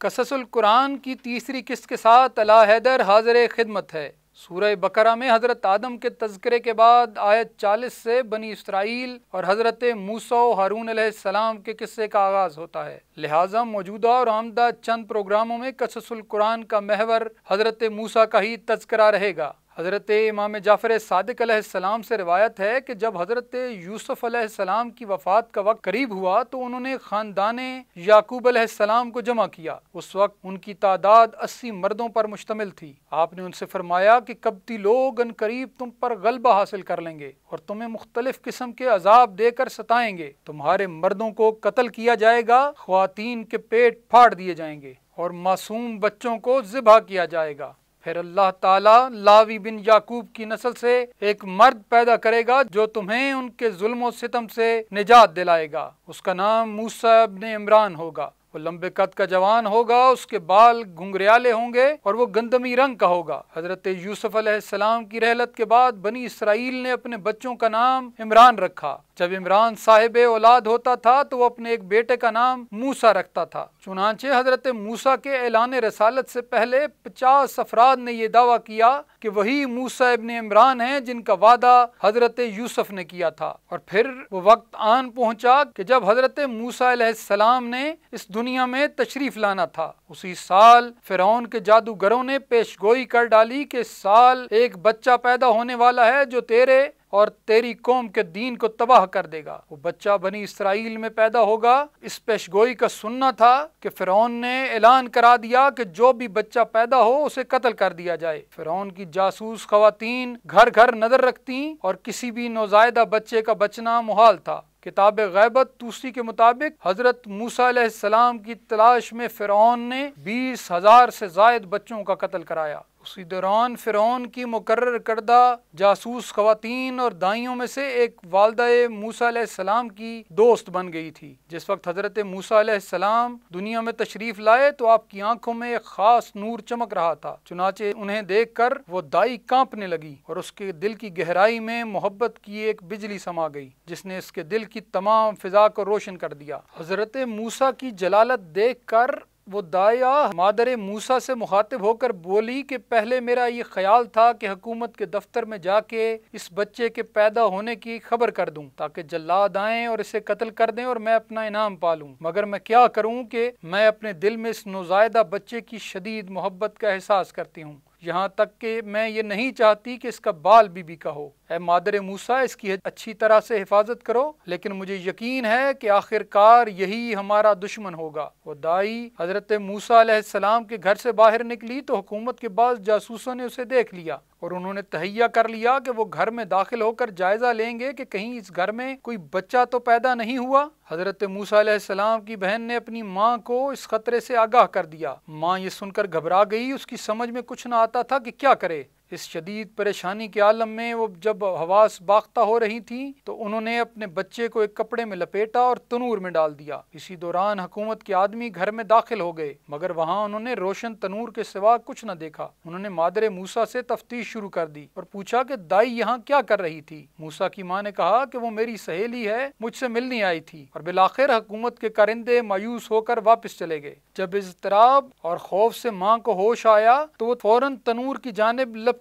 قصص القرآن کی تیسری قسط کے ساتھ علا حیدر حاضر خدمت ہے۔ سورہ بقرہ میں حضرت آدم کے تذکرے کے بعد آیت 40 سے بنی اسرائیل اور حضرت موسیٰ و ہارون علیہ السلام کے قصے کا آغاز ہوتا ہے، لہٰذا موجودہ اور آمدہ چند پروگراموں میں قصص القرآن کا محور حضرت موسیٰ کا ہی تذکرہ رہے گا۔ حضرت امام جعفر صادق علیہ السلام سے روایت ہے کہ جب حضرت یوسف علیہ السلام کی وفات کا وقت قریب ہوا تو انہوں نے خاندان یعقوب علیہ السلام کو جمع کیا۔ اس وقت ان کی تعداد 80 مردوں پر مشتمل تھی۔ آپ نے ان سے فرمایا کہ قبطی لوگ ان قریب تم پر غلبہ حاصل کر لیں گے اور تمہیں مختلف قسم کے عذاب دے کر ستائیں گے۔ تمہارے مردوں کو قتل کیا جائے گا، خواتین کے پیٹ پھاڑ دیے جائیں گے اور معصوم بچوں کو ذبح کیا جائے گا۔ پھر اللہ تعالیٰ لاوی بن یعقوب کی نسل سے ایک مرد پیدا کرے گا جو تمہیں ان کے ظلم و ستم سے نجات دلائے گا۔ اس کا نام موسیٰ ابن عمران ہوگا۔ وہ لمبے قد کا جوان ہوگا، اس کے بال گھنگریالے ہوں گے اور وہ گندمی رنگ کا ہوگا۔ حضرت یوسف علیہ السلام کی رحلت کے بعد بنی اسرائیل نے اپنے بچوں کا نام عمران رکھا۔ جب عمران صاحب اولاد ہوتا تھا تو وہ اپنے ایک بیٹے کا نام موسیٰ رکھتا تھا۔ چنانچہ حضرت موسیٰ کے اعلان رسالت سے پہلے 50 افراد نے یہ دعویٰ کیا کہ وہی موسیٰ ابن عمران ہیں جن کا وعدہ حضرت یوسف نے کیا تھا۔ اور پھر وہ وقت آن پہنچا کہ جب حضرت موسیٰ علیہ السلام نے اس دنیا میں تشریف لانا تھا۔ اسی سال فرعون کے جادوگروں نے پیش گوئی کر ڈالی کہ اس سال ایک بچہ پیدا ہونے والا ہے جو تیرے اور تیری قوم کے دین کو تباہ کر دے گا۔ وہ بچہ بنی اسرائیل میں پیدا ہوگا۔ اس پیش گوئی کا سننا تھا کہ فرعون نے اعلان کرا دیا کہ جو بھی بچہ پیدا ہو اسے قتل کر دیا جائے۔ فرعون کی جاسوس خواتین گھر گھر نظر رکھتیں اور کسی بھی نوزائیدہ بچے کا بچنا محال تھا۔ کتاب غیبت توسی کے مطابق حضرت موسیٰ علیہ السلام کی تلاش میں فرعون نے 20,000 سے زائد بچوں کا قتل کرایا۔ اسی دوران فرعون کی مقرر کردہ جاسوس خواتین اور دائیوں میں سے ایک والدہ موسیٰ علیہ السلام کی دوست بن گئی تھی۔ جس وقت حضرت موسیٰ علیہ السلام دنیا میں تشریف لائے تو آپ کی آنکھوں میں ایک خاص نور چمک رہا تھا، چنانچہ انہیں دیکھ کر وہ دائی کانپنے لگی اور اس کے دل کی گہرائی میں محبت کی ایک بجلی سما گئی جس نے اس کے دل کی تمام فضا کو روشن کر دیا۔ حضرت موسیٰ کی جلالت دیکھ کر وہ دائیا مادر موسیٰ سے مخاطب ہو کر بولی کہ پہلے میرا یہ خیال تھا کہ حکومت کے دفتر میں جا کے اس بچے کے پیدا ہونے کی خبر کر دوں تاکہ جلاد آئیں اور اسے قتل کر دیں اور میں اپنا انعام پالوں، مگر میں کیا کروں کہ میں اپنے دل میں اس نوزائیدہ بچے کی شدید محبت کا احساس کرتی ہوں، یہاں تک کہ میں یہ نہیں چاہتی کہ اس کا بال بی کا ہو۔ اے مادر موسیٰ، اس کی اچھی طرح سے حفاظت کرو، لیکن مجھے یقین ہے کہ آخر کار یہی ہمارا دشمن ہوگا۔ وہ دائی حضرت موسیٰ علیہ السلام کے گھر سے باہر نکلی تو حکومت کے بعض جاسوسوں نے اسے دیکھ لیا اور انہوں نے تہیہ کر لیا کہ وہ گھر میں داخل ہو کر جائزہ لیں گے کہ کہیں اس گھر میں کوئی بچہ تو پیدا نہیں ہوا۔ حضرت موسیٰ علیہ السلام کی بہن نے اپنی ماں کو اس خطرے سے آگاہ کر دیا۔ ماں یہ سن کر گھبرا گئی، اس کی سمجھ میں کچھ نہ آتا تھا کہ کیا کرے۔ اس شدید پریشانی کے عالم میں وہ جب حواس باختہ ہو رہی تھیں تو انہوں نے اپنے بچے کو ایک کپڑے میں لپیٹا اور تنور میں ڈال دیا۔ اسی دوران حکومت کے آدمی گھر میں داخل ہو گئے، مگر وہاں انہوں نے روشن تنور کے سوا کچھ نہ دیکھا۔ انہوں نے مادر موسیٰ سے تفتیش شروع کر دی اور پوچھا کہ دائی یہاں کیا کر رہی تھی۔ موسیٰ کی ماں نے کہا کہ وہ میری سہیلی ہے، مجھ سے ملنے آئی تھی، اور بالآخر حکومت کے کارندے مایوس ہو کر واپس چلے گئے۔ جب اضطراب اور خوف سے ماں کو ہوش آیا تو وہ فوراً تنور کی جانب لپکیں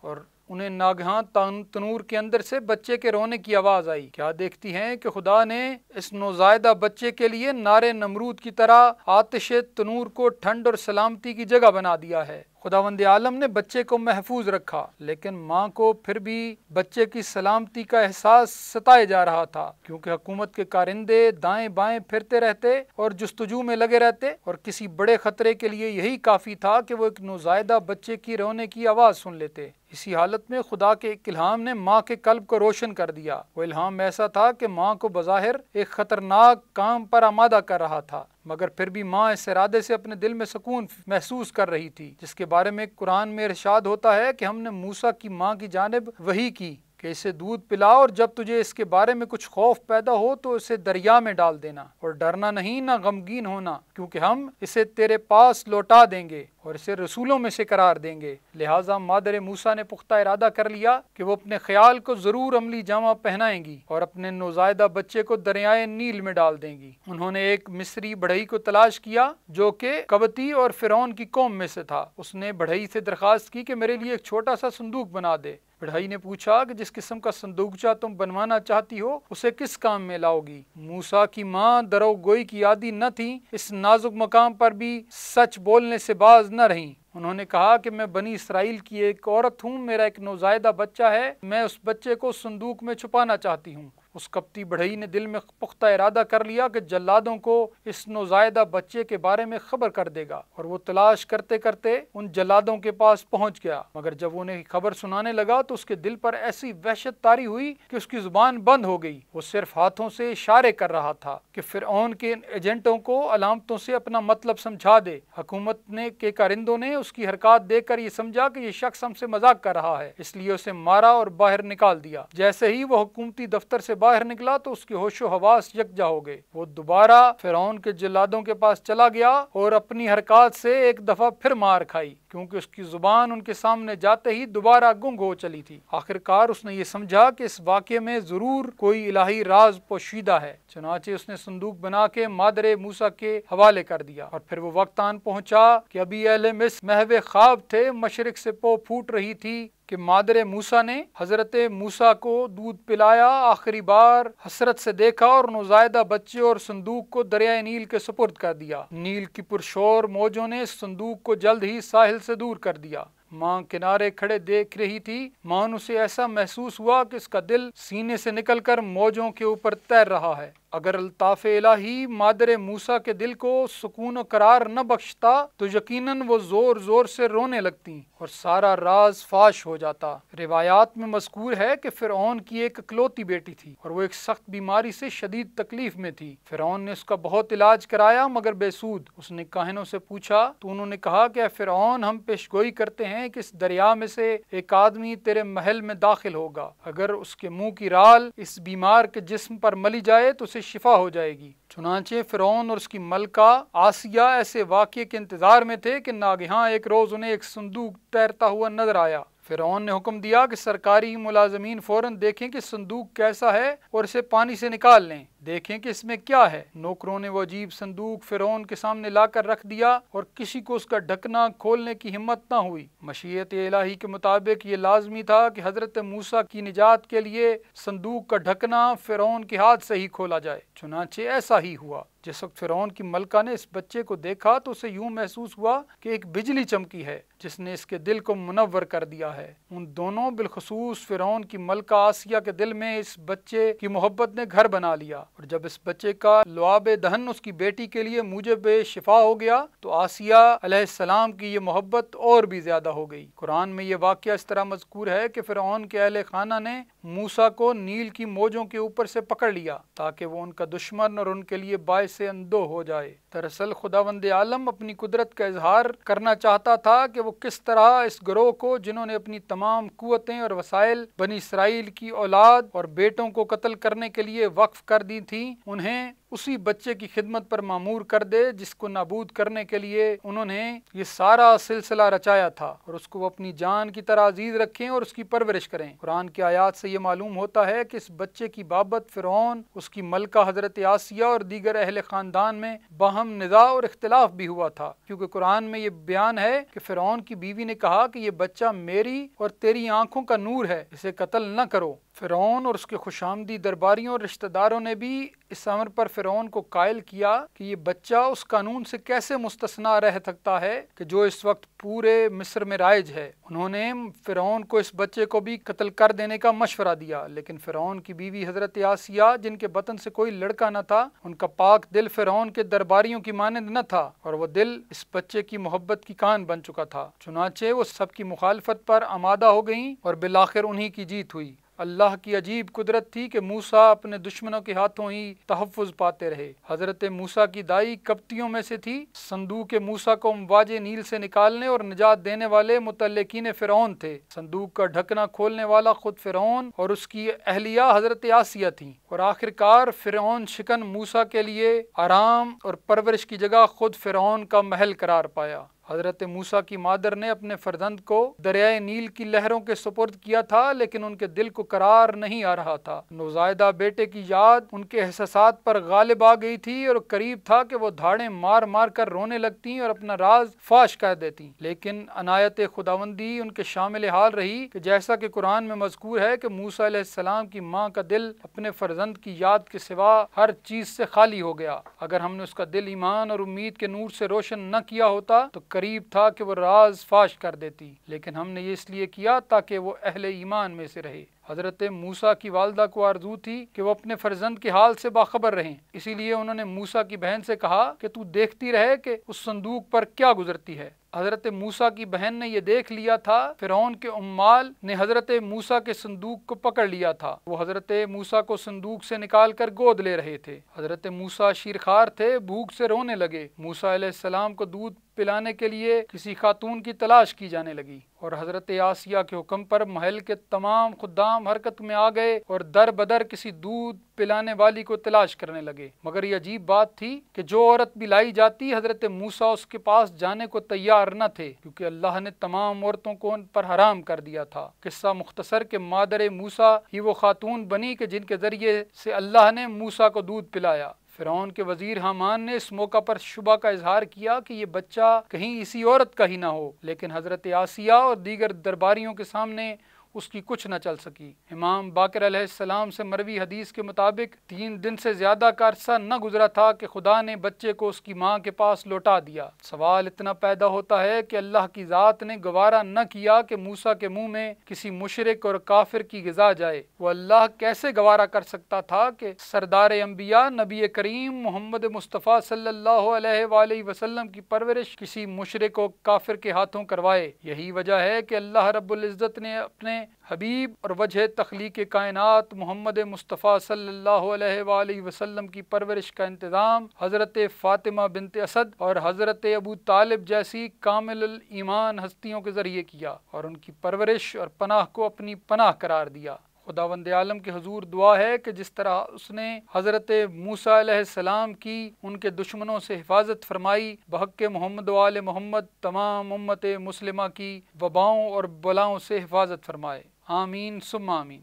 اور انہیں ناگہاں تنور کے اندر سے بچے کے رونے کی آواز آئی۔ کیا دیکھتی ہیں کہ خدا نے اس نوزائیدہ بچے کے لیے نارے نمرود کی طرح آتش تنور کو ٹھنڈ اور سلامتی کی جگہ بنا دیا ہے۔ خداوند عالم نے بچے کو محفوظ رکھا، لیکن ماں کو پھر بھی بچے کی سلامتی کا احساس ستائے جا رہا تھا، کیونکہ حکومت کے کارندے دائیں بائیں پھرتے رہتے اور جستجو میں لگے رہتے، اور کسی بڑے خطرے کے لیے یہی کافی تھا کہ وہ ایک نوزائیدہ بچے کی رونے کی آواز سن لیتے۔ اسی حالت میں خدا کے ایک الہام نے ماں کے قلب کو روشن کر دیا۔ وہ الہام ایسا تھا کہ ماں کو بظاہر ایک خطرناک کام پر آمادہ کر رہا تھا، مگر پھر بھی ماں اس ارادے سے اپنے دل میں سکون محسوس کر رہی تھی، جس کے بارے میں قرآن میں ارشاد ہوتا ہے کہ ہم نے موسیٰ کی ماں کی جانب وحی کی کہ اسے دودھ پلاؤ، اور جب تجھے اس کے بارے میں کچھ خوف پیدا ہو تو اسے دریا میں ڈال دینا، اور ڈرنا نہیں نہ غمگین ہونا، کیونکہ ہم اسے تیرے پاس لوٹا دیں گے، اور اسے رسولوں میں سے قرار دیں گے۔ لہٰذا مادر موسیٰ نے پختہ ارادہ کر لیا کہ وہ اپنے خیال کو ضرور عملی جامہ پہنائیں گی اور اپنے نوزائیدہ بچے کو دریائے نیل میں ڈال دیں گی۔ انہوں نے ایک مصری بڑھئی کو تلاش کیا جو کہ قبطی اور فرعون کی قوم میں سے تھا۔ اس نے بڑھئی سے درخواست کی کہ میرے لیے ایک چھوٹا سا صندوق بنا دے۔ بڑھئی نے پوچھا کہ جس قسم کا صندوقچہ تم بنوانا چاہتی ہو اسے کس کام میں لاؤ گی؟ موسیٰ کی ماں درو گوئی کی عادی نہ تھیں، اس نازک مقام پر بھی سچ بولنے سے باز نہ رہیں۔ انہوں نے کہا کہ میں بنی اسرائیل کی ایک عورت ہوں، میرا ایک نوزائیدہ بچہ ہے، میں اس بچے کو صندوق میں چھپانا چاہتی ہوں۔ اس قبطی بڑھئی نے دل میں پختہ ارادہ کر لیا کہ جلادوں کو اس نوزائیدہ بچے کے بارے میں خبر کر دے گا، اور وہ تلاش کرتے کرتے ان جلادوں کے پاس پہنچ گیا، مگر جب انہیں خبر سنانے لگا تو اس کے دل پر ایسی وحشت طاری ہوئی کہ اس کی زبان بند ہو گئی۔ وہ صرف ہاتھوں سے اشارے کر رہا تھا کہ فرعون کے ایجنٹوں کو علامتوں سے اپنا مطلب سمجھا دے۔ حکومت کے کارندوں نے اس کی حرکات دیکھ کر یہ سمجھا کہ یہ شخص ہم سے مذاق کر رہا ہے، اس لیے اسے مارا اور باہر نکال دیا۔ جیسے ہی وہ حکومتی دفتر سے باہر نکلا تو اس کے ہوش و حواس یکجا ہو گئے۔ وہ دوبارہ فرعون کے جلادوں کے پاس چلا گیا اور اپنی حرکات سے ایک دفعہ پھر مار کھائی، کیونکہ اس کی زبان ان کے سامنے جاتے ہی دوبارہ گنگ ہو چلی تھی۔ آخرکار اس نے یہ سمجھا کہ اس واقعے میں ضرور کوئی الہی راز پوشیدہ ہے، چنانچہ اس نے صندوق بنا کے مادر موسیٰ کے حوالے کر دیا۔ اور پھر وہ وقت آن پہنچا کہ ابھی اہل مصر محو خواب تھے، مشرق سے پو پھوٹ رہی تھی کہ مادر موسیٰ نے حضرت موسیٰ کو دودھ پلایا، آخری بار حسرت سے دیکھا اور نوزائیدہ بچے اور صندوق کو دریائے نیل کے سپرد کر دیا۔ نیل کی پرشور موجوں نے صندوق کو جلد ہی ساحل سے دور کر دیا۔ ماں کنارے کھڑے دیکھ رہی تھی، ماں اسے ایسا محسوس ہوا کہ اس کا دل سینے سے نکل کر موجوں کے اوپر تیر رہا ہے۔ اگر الطاف الہی مادر موسیٰ کے دل کو سکون و قرار نہ بخشتا تو یقیناً وہ زور زور سے رونے لگتی اور سارا راز فاش ہو جاتا۔ روایات میں مذکور ہے کہ فرعون کی ایک اکلوتی بیٹی تھی اور وہ ایک سخت بیماری سے شدید تکلیف میں تھی۔ فرعون نے اس کا بہت علاج کرایا مگر بے سود۔ اس نے کاہنوں سے پوچھا تو انہوں نے کہا کہ اے فرعون، ہم پیشگوئی کرتے ہیں کہ اس دریا میں سے ایک آدمی تیرے محل میں داخل ہوگا، اگر اس کے منہ کی رال اس بیمار کے جسم پر ملی جائے تو اسے شفا ہو جائے گی۔ چنانچہ فرعون اور اس کی ملکہ آسیہ ایسے واقعے کے انتظار میں تھے کہ ناگہاں ایک روز انہیں ایک صندوق تیرتا ہوا نظر آیا۔ فرعون نے حکم دیا کہ سرکاری ملازمین فوراً دیکھیں کہ صندوق کیسا ہے اور اسے پانی سے نکال لیں، دیکھیں کہ اس میں کیا ہے۔ نوکروں نے وہ عجیب صندوق فرعون کے سامنے لا کر رکھ دیا اور کسی کو اس کا ڈھکنا کھولنے کی ہمت نہ ہوئی۔ مشیت الہی کے مطابق یہ لازمی تھا کہ حضرت موسیٰ کی نجات کے لیے صندوق کا ڈھکنا فرعون کے ہاتھ سے ہی کھولا جائے۔ چنانچہ ایسا ہی ہوا۔ جس وقت فرعون کی ملکہ نے اس بچے کو دیکھا تو اسے یوں محسوس ہوا کہ ایک بجلی چمکی ہے جس نے اس کے دل کو منور کر دیا ہے۔ ان دونوں بالخصوص فرعون کی ملکہ آسیہ کے دل میں اس بچے کی محبت نے گھر بنا لیا، اور جب اس بچے کا لعاب دہن اس کی بیٹی کے لیے موجب شفا ہو گیا تو آسیہ علیہ السلام کی یہ محبت اور بھی زیادہ ہو گئی۔ قرآن میں یہ واقعہ اس طرح مذکور ہے کہ فرعون کے اہل خانہ نے موسیٰ کو نیل کی موجوں کے اوپر سے پکڑ لیا تاکہ وہ ان کا دشمن اور ان کے لیے باعث اندوہ ہو جائے۔ دراصل خداوند عالم اپنی قدرت کا اظہار کرنا چاہتا تھا کہ وہ کس طرح اس گروہ کو جنہوں نے اپنی تمام قوتیں اور وسائل بنی اسرائیل کی اولاد اور بیٹوں کو قتل کرنے کے لیے وقف کر دی تھیں، انہیں اسی بچے کی خدمت پر مامور کر دے جس کو نابود کرنے کے لیے انہوں نے یہ سارا سلسلہ رچایا تھا، اور اس کو اپنی جان کی طرح عزیز رکھیں اور اس کی پرورش کریں۔ قرآن کی آیات سے یہ معلوم ہوتا ہے کہ اس بچے کی بابت فرعون، اس کی ملکہ حضرت آسیہ اور دیگر اہل خاندان میں باہم نزاع اور اختلاف بھی ہوا تھا، کیونکہ قرآن میں یہ بیان ہے کہ فرعون کی بیوی نے کہا کہ یہ بچہ میری اور تیری آنکھوں کا نور ہے، اسے قتل نہ کرو۔ فرعون اور اس کے خوشامدی درباریوں اور رشتہ داروں نے بھی اس امر پر فرعون کو قائل کیا کہ یہ بچہ اس قانون سے کیسے مستثنا رہ سکتا ہے کہ جو اس وقت پورے مصر میں رائج ہے۔ انہوں نے فرعون کو اس بچے کو بھی قتل کر دینے کا مشورہ دیا، لیکن فرعون کی بیوی حضرت آسیہ جن کے بطن سے کوئی لڑکا نہ تھا، ان کا پاک دل فرعون کے درباریوں کی مانند نہ تھا، اور وہ دل اس بچے کی محبت کی کان بن چکا تھا۔ چنانچہ وہ سب کی مخالفت پر آمادہ ہو گئیں اور بالآخر انہی کی جیت ہوئی۔ اللہ کی عجیب قدرت تھی کہ موسیٰ اپنے دشمنوں کے ہاتھوں ہی تحفظ پاتے رہے۔ حضرت موسیٰ کی دائی قبطیوں میں سے تھی۔ صندوق موسیٰ کو امواج نیل سے نکالنے اور نجات دینے والے متعلقین فرعون تھے۔ صندوق کا ڈھکنا کھولنے والا خود فرعون اور اس کی اہلیہ حضرت آسیہ تھیں، اور آخرکار فرعون شکن موسیٰ کے لیے آرام اور پرورش کی جگہ خود فرعون کا محل قرار پایا۔ حضرت موسیٰ کی مادر نے اپنے فرزند کو دریائے نیل کی لہروں کے سپرد کیا تھا، لیکن ان کے دل کو قرار نہیں آ رہا تھا۔ نوزائیدہ بیٹے کی یاد ان کے احساسات پر غالب آ گئی تھی اور قریب تھا کہ وہ دھاڑیں مار مار کر رونے لگتیں اور اپنا راز فاش کر دیتیں، لیکن عنایت خداوندی ان کے شامل حال رہی کہ جیسا کہ قرآن میں مذکور ہے کہ موسیٰ علیہ السلام کی ماں کا دل اپنے فرزند کی یاد کے سوا ہر چیز سے خالی ہو گیا۔ اگر ہم نے اس کا دل ایمان اور امید کے نور سے روشن نہ کیا ہوتا تو قریب تھا کہ وہ راز فاش کر دیتی، لیکن ہم نے یہ اس لیے کیا تاکہ وہ اہل ایمان میں سے رہے۔ حضرت موسیٰ کی والدہ کو آرزو تھی کہ وہ اپنے فرزند کے حال سے باخبر رہیں، اسی لیے انہوں نے موسیٰ کی بہن سے کہا کہ تو دیکھتی رہے کہ اس صندوق پر کیا گزرتی ہے۔ حضرت موسیٰ کی بہن نے یہ دیکھ لیا تھا، فرعون کے عمال نے حضرت موسیٰ کے صندوق کو پکڑ لیا تھا، وہ حضرت موسیٰ کو صندوق سے نکال کر گود لے رہے تھے۔ حضرت موسیٰ شیرخوار تھے، بھوک سے رونے لگے۔ موسیٰ علیہ السلام کو دودھ پلانے کے لیے کسی خاتون کی تلاش کی جانے لگی، اور حضرت آسیہ کے حکم پر محل کے تمام خدام حرکت میں آ گئے اور در بدر کسی دودھ پلانے والی کو تلاش کرنے لگے۔ مگر یہ عجیب بات تھی کہ جو عورت بھی لائی جاتی حضرت موسیٰ اس کے پاس جانے کو تیار نہ تھے، کیونکہ اللہ نے تمام عورتوں کو ان پر حرام کر دیا تھا۔ قصہ مختصر کہ مادر موسیٰ ہی وہ خاتون بنی کہ جن کے ذریعے سے اللہ نے موسیٰ کو دودھ پلایا۔ فرعون کے وزیر حامان نے اس موقع پر شبہ کا اظہار کیا کہ یہ بچہ کہیں اسی عورت کا ہی نہ ہو، لیکن حضرت آسیہ اور دیگر درباریوں کے سامنے اس کی کچھ نہ چل سکی۔ امام باقر علیہ السلام سے مروی حدیث کے مطابق 3 دن سے زیادہ کا عرصہ نہ گزرا تھا کہ خدا نے بچے کو اس کی ماں کے پاس لوٹا دیا۔ سوال اتنا پیدا ہوتا ہے کہ اللہ کی ذات نے گوارا نہ کیا کہ موسیٰ کے منہ میں کسی مشرک اور کافر کی غذا جائے، وہ اللہ کیسے گوارا کر سکتا تھا کہ سردار انبیاء نبی کریم محمد مصطفیٰ صلی اللہ علیہ وآلہ وسلم کی پرورش کسی مشرک و کافر کے ہاتھوں کروائے؟ یہی وجہ ہے کہ اللہ رب العزت نے اپنے حبیب اور وجہ تخلیق کائنات محمد مصطفیٰ صلی اللہ علیہ وآلہ وسلم کی پرورش کا انتظام حضرت فاطمہ بنت اسد اور حضرت ابو طالب جیسی کامل الایمان ہستیوں کے ذریعے کیا، اور ان کی پرورش اور پناہ کو اپنی پناہ قرار دیا۔ خداوند عالم کے حضور دعا ہے کہ جس طرح اس نے حضرت موسیٰ علیہ السلام کی ان کے دشمنوں سے حفاظت فرمائی، بحق محمد و آل محمد تمام امت مسلمہ کی وباؤں اور بلاؤں سے حفاظت فرمائے۔ آمین ثم آمین۔